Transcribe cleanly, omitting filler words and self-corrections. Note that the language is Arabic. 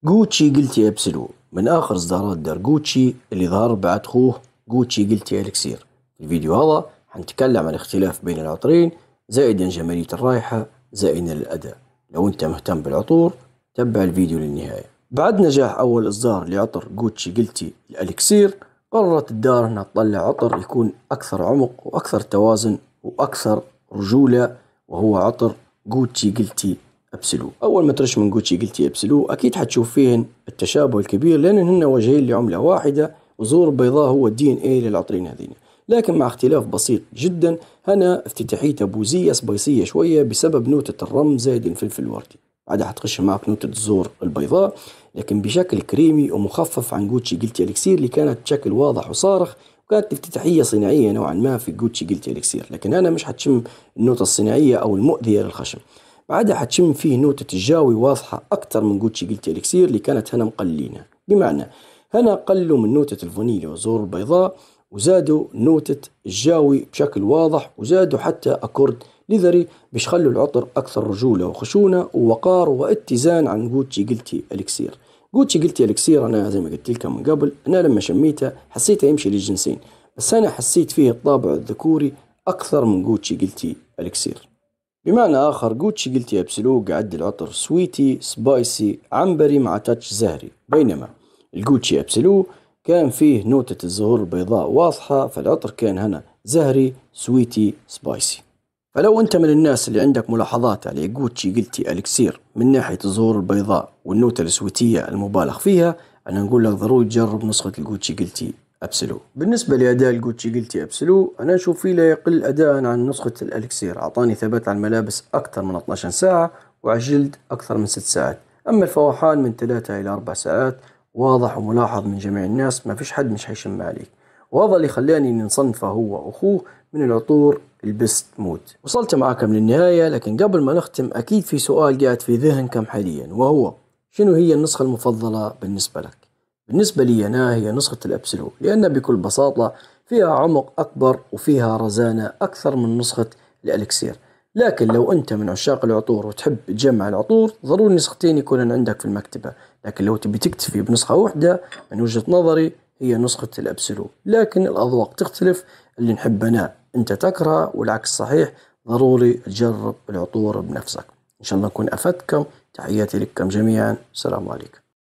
جوتشي قلتي ابسلو من آخر إصدارات دار جوتشي اللي ظهر بعد خوه جوتشي قلتي الكسير. في الفيديو هذا حنتكلم عن الاختلاف بين العطرين زائدا جمالية الرائحة زائدا الأداء. لو أنت مهتم بالعطور تبع الفيديو للنهاية. بعد نجاح أول إصدار لعطر جوتشي قلتي الكسير، قررت الدار أنها تطلع عطر يكون أكثر عمق وأكثر توازن وأكثر رجولة، وهو عطر جوتشي قلتي ابسلو. اول ما ترش من جوتشي قلتي ابسلو اكيد حتشوف فيهن التشابه الكبير، لان هن وجهين لعمله واحده، وزور بيضاء هو الدي ان اي للعطرين هذين، لكن مع اختلاف بسيط جدا. هنا افتتاحيته بوزيه سبايسيه شويه بسبب نوتة الرمز زائد الفلفل الوردي، بعدها حتخش معك نوتة الزور البيضاء لكن بشكل كريمي ومخفف عن جوتشي قلتي الكسير اللي كانت بشكل واضح وصارخ، وكانت افتتاحية صناعية نوعا ما في جوتشي قلتي الكسير. لكن أنا مش حتشم النوتة الصناعية أو المؤذية للخشم، بعدها حتشم فيه نوتة الجاوي واضحة أكتر من جوتشي قلتي الكسير اللي كانت هنا مقلينها. بمعنى هنا قلوا من نوتة الفانيليا والزهور البيضاء وزادوا نوتة الجاوي بشكل واضح، وزادوا حتى أكورد ليذري باش خلوا العطر أكثر رجولة وخشونة ووقار واتزان عن جوتشي قلتي الكسير. جوتشي قلتي الكسير أنا زي ما قلت لكم من قبل، أنا لما شميته حسيته يمشي للجنسين، بس أنا حسيت فيه الطابع الذكوري أكثر من جوتشي قلتي الكسير. بمعنى آخر جوتشي قلتي ابسلو قعد العطر سويتي سبايسي عنبري مع تاتش زهري، بينما الجوتشي ابسلو كان فيه نوتة الزهور البيضاء واضحة، فالعطر كان هنا زهري سويتي سبايسي. فلو انت من الناس اللي عندك ملاحظات على جوتشي قلتي الكسير من ناحية الزهور البيضاء والنوتة السويتية المبالغ فيها، انا نقول لك ضروري تجرب نسخة الجوتشي قلتي ابسلو. بالنسبة لأداء الجوتشي قلتي ابسلو انا اشوف فيه لا يقل اداء عن نسخة الالكسير، اعطاني ثبات على الملابس اكثر من 12 ساعة وعلى الجلد اكثر من 6 ساعات، اما الفوحان من 3 الى 4 ساعات، واضح وملاحظ من جميع الناس، ما فيش حد مش حيشم عليك، وهذا اللي خلاني نصنفه هو واخوه من العطور البست مود. وصلت معاكم للنهاية، لكن قبل ما نختم أكيد في سؤال قاعد في ذهنكم حاليا، وهو شنو هي النسخة المفضلة بالنسبة لك؟ بالنسبة لي أنا هي نسخة الأبسلو، لأن بكل بساطة فيها عمق أكبر وفيها رزانة أكثر من نسخة الأليكسير. لكن لو أنت من عشاق العطور وتحب تجمع العطور ضروري نسختين يكونن عندك في المكتبة، لكن لو تبي تكتفي بنسخة واحدة من وجهة نظري هي نسخة الأبسلو، لكن الأذواق تختلف، اللي نحب أنا أنت تكره والعكس صحيح، ضروري تجرب العطور بنفسك. إن شاء الله أكون أفدتكم، تحياتي لكم جميعا، السلام عليكم.